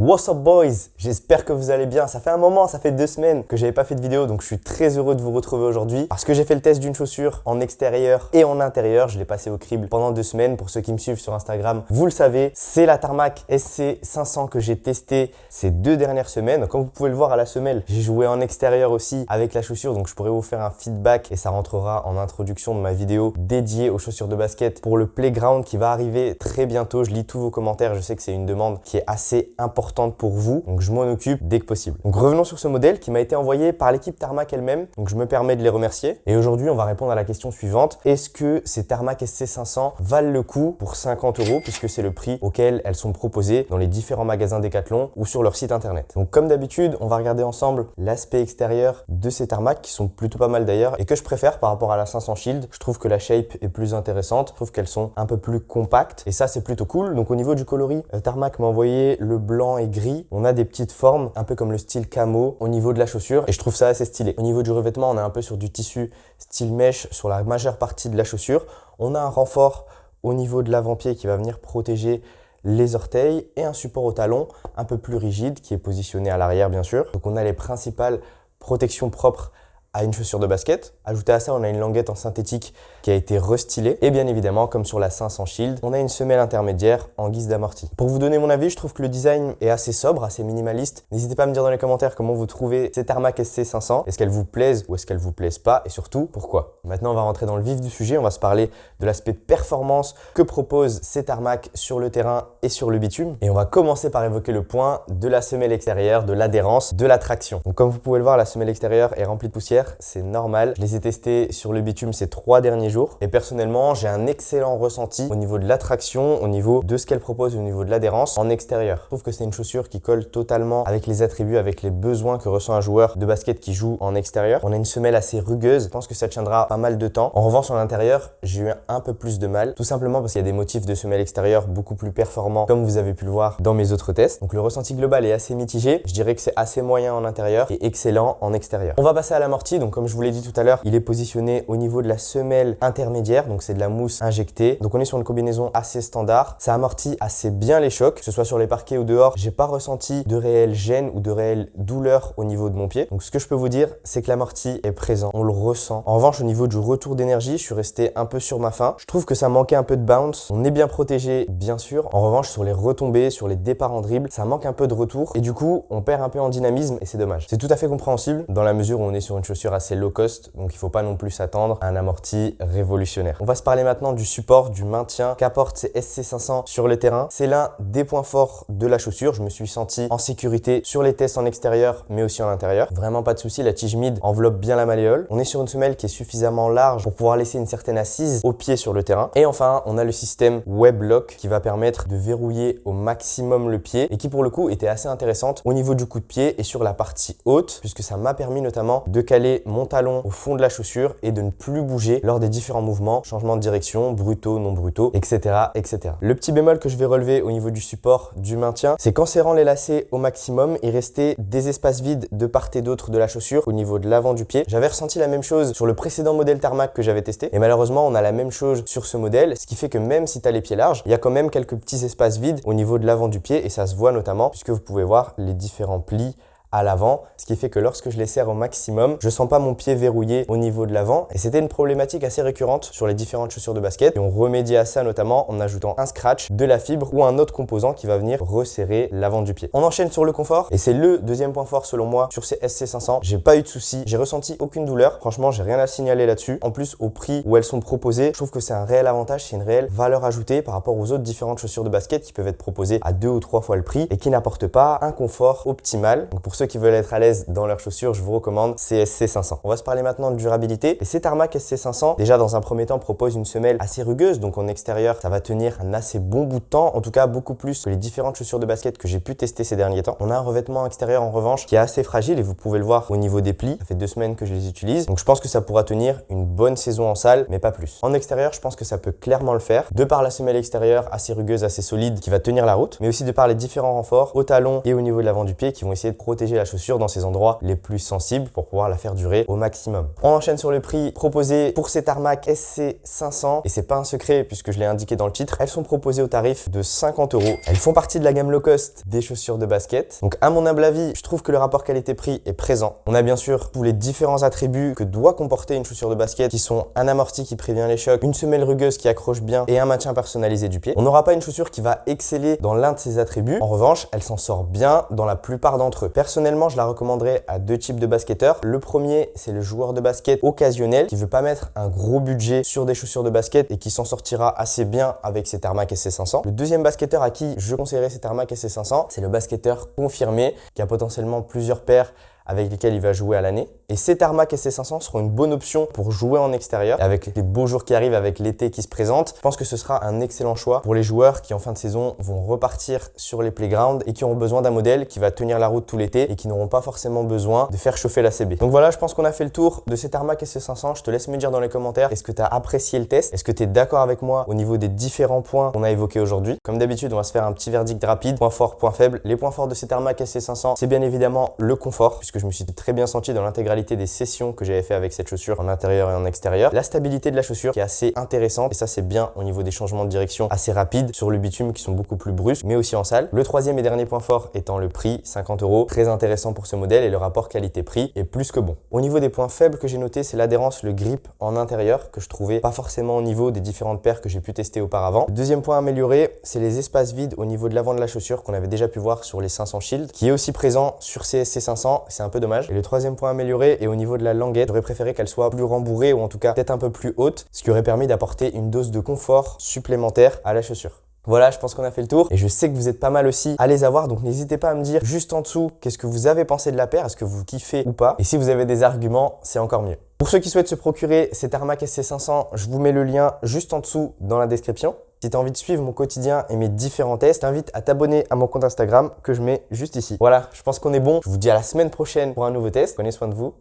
What's up boys? J'espère que vous allez bien. Ça fait un moment, ça fait 2 semaines que j'avais pas fait de vidéo, donc je suis très heureux de vous retrouver aujourd'hui parce que j'ai fait le test d'une chaussure en extérieur et en intérieur. Je l'ai passé au crible pendant 2 semaines. Pour ceux qui me suivent sur Instagram, vous le savez, c'est la Tarmac SC500 que j'ai testé ces 2 dernières semaines. Comme vous pouvez le voir à la semelle, j'ai joué en extérieur aussi avec la chaussure, donc je pourrais vous faire un feedback et ça rentrera en introduction de ma vidéo dédiée aux chaussures de basket pour le playground qui va arriver très bientôt. Je lis tous vos commentaires, je sais que c'est une demande qui est assez importante pour vous, donc je m'en occupe dès que possible. Donc revenons sur ce modèle qui m'a été envoyé par l'équipe Tarmac elle-même, donc je me permets de les remercier. Et aujourd'hui, on va répondre à la question suivante: est-ce que ces Tarmac SC500 valent le coup pour 50 €, puisque c'est le prix auquel elles sont proposées dans les différents magasins Decathlon ou sur leur site internet. Donc comme d'habitude, on va regarder ensemble l'aspect extérieur de ces Tarmac qui sont plutôt pas mal d'ailleurs et que je préfère par rapport à la 500 Shield. Je trouve que la shape est plus intéressante, je trouve qu'elles sont un peu plus compactes et ça c'est plutôt cool. Donc au niveau du coloris, Tarmac m'a envoyé le blanc et gris. On a des petites formes un peu comme le style camo au niveau de la chaussure et je trouve ça assez stylé. Au niveau du revêtement, on est un peu sur du tissu style mèche sur la majeure partie de la chaussure. On a un renfort au niveau de l'avant-pied qui va venir protéger les orteils et un support au talon un peu plus rigide qui est positionné à l'arrière bien sûr. Donc on a les principales protections propres à une chaussure de basket. Ajouté à ça, on a une languette en synthétique qui a été restylée. Et bien évidemment, comme sur la 500 Shield, on a une semelle intermédiaire en guise d'amorti. Pour vous donner mon avis, je trouve que le design est assez sobre, assez minimaliste. N'hésitez pas à me dire dans les commentaires comment vous trouvez ces Tarmac SC500. Est-ce qu'elles vous plaisent ou est-ce qu'elles vous plaisent pas? Et surtout, pourquoi? Maintenant, on va rentrer dans le vif du sujet. On va se parler de l'aspect performance que proposent ces Tarmac sur le terrain et sur le bitume. Et on va commencer par évoquer le point de la semelle extérieure, de l'adhérence, de la traction. Donc comme vous pouvez le voir, la semelle extérieure est remplie de poussière. C'est normal. Je les ai testés sur le bitume ces 3 derniers jours et personnellement, j'ai un excellent ressenti au niveau de l'attraction, au niveau de ce qu'elle propose, au niveau de l'adhérence en extérieur. Je trouve que c'est une chaussure qui colle totalement avec les attributs, avec les besoins que ressent un joueur de basket qui joue en extérieur. On a une semelle assez rugueuse. Je pense que ça tiendra pas mal de temps. En revanche, en intérieur, j'ai eu un peu plus de mal, tout simplement parce qu'il y a des motifs de semelle extérieure beaucoup plus performants, comme vous avez pu le voir dans mes autres tests. Donc le ressenti global est assez mitigé. Je dirais que c'est assez moyen en intérieur et excellent en extérieur. On va passer à l'amorti. Donc comme je vous l'ai dit tout à l'heure, il est positionné au niveau de la semelle intermédiaire, donc c'est de la mousse injectée. Donc on est sur une combinaison assez standard. Ça amortit assez bien les chocs, que ce soit sur les parquets ou dehors. J'ai pas ressenti de réelle gêne ou de réelle douleur au niveau de mon pied. Donc ce que je peux vous dire, c'est que l'amorti est présent, on le ressent. En revanche, au niveau du retour d'énergie, je suis resté un peu sur ma faim. Je trouve que ça manquait un peu de bounce. On est bien protégé, bien sûr. En revanche, sur les retombées, sur les départs en dribble, ça manque un peu de retour et du coup, on perd un peu en dynamisme et c'est dommage. C'est tout à fait compréhensible dans la mesure où on est sur une chaussure assez low cost, donc il faut pas non plus s'attendre à un amorti révolutionnaire. On va se parler maintenant du support, du maintien qu'apportent ces SC500 sur le terrain. C'est l'un des points forts de la chaussure. Je me suis senti en sécurité sur les tests en extérieur, mais aussi en intérieur. Vraiment pas de souci, la tige mid enveloppe bien la malléole. On est sur une semelle qui est suffisamment large pour pouvoir laisser une certaine assise au pied sur le terrain. Et enfin, on a le système Web Lock qui va permettre de verrouiller au maximum le pied et qui pour le coup était assez intéressante au niveau du coup de pied et sur la partie haute, puisque ça m'a permis notamment de caler mon talon au fond de la chaussure et de ne plus bouger lors des différents mouvements, changement de direction, brutaux, non brutaux, etc., etc. Le petit bémol que je vais relever au niveau du support, du maintien, c'est qu'en serrant les lacets au maximum, il restait des espaces vides de part et d'autre de la chaussure au niveau de l'avant du pied. J'avais ressenti la même chose sur le précédent modèle Tarmac que j'avais testé et malheureusement, on a la même chose sur ce modèle, ce qui fait que même si tu as les pieds larges, il y a quand même quelques petits espaces vides au niveau de l'avant du pied et ça se voit notamment puisque vous pouvez voir les différents plis à l'avant, ce qui fait que lorsque je les serre au maximum, je sens pas mon pied verrouillé au niveau de l'avant et c'était une problématique assez récurrente sur les différentes chaussures de basket et on remédie à ça notamment en ajoutant un scratch, de la fibre ou un autre composant qui va venir resserrer l'avant du pied. On enchaîne sur le confort et c'est le deuxième point fort selon moi sur ces SC500. J'ai pas eu de soucis, j'ai ressenti aucune douleur, franchement j'ai rien à signaler là-dessus. En plus au prix où elles sont proposées, je trouve que c'est un réel avantage, c'est une réelle valeur ajoutée par rapport aux autres différentes chaussures de basket qui peuvent être proposées à 2 ou 3 fois le prix et qui n'apportent pas un confort optimal. Donc pour ceux qui veulent être à l'aise dans leurs chaussures, je vous recommande ces SC500. On va se parler maintenant de durabilité. Et ces Tarmac SC500, déjà dans un premier temps, proposent une semelle assez rugueuse. Donc en extérieur, ça va tenir un assez bon bout de temps. En tout cas, beaucoup plus que les différentes chaussures de basket que j'ai pu tester ces derniers temps. On a un revêtement extérieur en revanche qui est assez fragile et vous pouvez le voir au niveau des plis. Ça fait 2 semaines que je les utilise. Donc je pense que ça pourra tenir une bonne saison en salle, mais pas plus. En extérieur, je pense que ça peut clairement le faire. De par la semelle extérieure assez rugueuse, assez solide, qui va tenir la route, mais aussi de par les différents renforts au talon et au niveau de l'avant du pied qui vont essayer de protéger protéger la chaussure dans ses endroits les plus sensibles pour pouvoir la faire durer au maximum. On enchaîne sur le prix proposé pour ces Tarmac SC500 et c'est pas un secret puisque je l'ai indiqué dans le titre. Elles sont proposées au tarif de 50 €. Elles font partie de la gamme low cost des chaussures de basket. Donc à mon humble avis, je trouve que le rapport qualité-prix est présent. On a bien sûr tous les différents attributs que doit comporter une chaussure de basket qui sont un amorti qui prévient les chocs, une semelle rugueuse qui accroche bien et un maintien personnalisé du pied. On n'aura pas une chaussure qui va exceller dans l'un de ces attributs. En revanche, elle s'en sort bien dans la plupart d'entre eux. Personnellement, je la recommanderais à deux types de basketteurs. Le premier, c'est le joueur de basket occasionnel qui veut pas mettre un gros budget sur des chaussures de basket et qui s'en sortira assez bien avec ces Tarmac SC500. Le deuxième basketteur à qui je conseillerais ces Tarmac SC500, c'est le basketteur confirmé qui a potentiellement plusieurs paires avec lesquels il va jouer à l'année. Et ces Tarmac SC500 seront une bonne option pour jouer en extérieur. Avec les beaux jours qui arrivent, avec l'été qui se présente, je pense que ce sera un excellent choix pour les joueurs qui en fin de saison vont repartir sur les playgrounds et qui auront besoin d'un modèle qui va tenir la route tout l'été et qui n'auront pas forcément besoin de faire chauffer la CB. Donc voilà, je pense qu'on a fait le tour de ces Tarmac SC500. Je te laisse me dire dans les commentaires, est-ce que tu as apprécié le test? Est-ce que tu es d'accord avec moi au niveau des différents points qu'on a évoqués aujourd'hui? Comme d'habitude, on va se faire un petit verdict rapide. Point fort, point faible. Les points forts de ces Tarmac SC500, c'est bien évidemment le confort, puisque je me suis très bien senti dans l'intégralité des sessions que j'avais fait avec cette chaussure en intérieur et en extérieur. La stabilité de la chaussure qui est assez intéressante et ça c'est bien au niveau des changements de direction assez rapides sur le bitume qui sont beaucoup plus brusques mais aussi en salle. Le troisième et dernier point fort étant le prix, 50 €, très intéressant pour ce modèle et le rapport qualité-prix est plus que bon. Au niveau des points faibles que j'ai notés, c'est l'adhérence, le grip en intérieur que je trouvais pas forcément au niveau des différentes paires que j'ai pu tester auparavant. Le deuxième point amélioré, c'est les espaces vides au niveau de l'avant de la chaussure qu'on avait déjà pu voir sur les 500 Shield qui est aussi présent sur ces SC500, c'est un peu dommage. Et le troisième point amélioré est au niveau de la languette. J'aurais préféré qu'elle soit plus rembourrée ou en tout cas peut-être un peu plus haute, ce qui aurait permis d'apporter une dose de confort supplémentaire à la chaussure. Voilà, je pense qu'on a fait le tour et je sais que vous êtes pas mal aussi à les avoir, donc n'hésitez pas à me dire juste en dessous qu'est-ce que vous avez pensé de la paire, est-ce que vous kiffez ou pas, et si vous avez des arguments, c'est encore mieux. Pour ceux qui souhaitent se procurer ces Tarmac SC500, je vous mets le lien juste en dessous dans la description. Si tu as envie de suivre mon quotidien et mes différents tests, je t'invite à t'abonner à mon compte Instagram que je mets juste ici. Voilà, je pense qu'on est bon. Je vous dis à la semaine prochaine pour un nouveau test. Prenez soin de vous.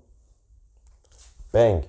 Bang!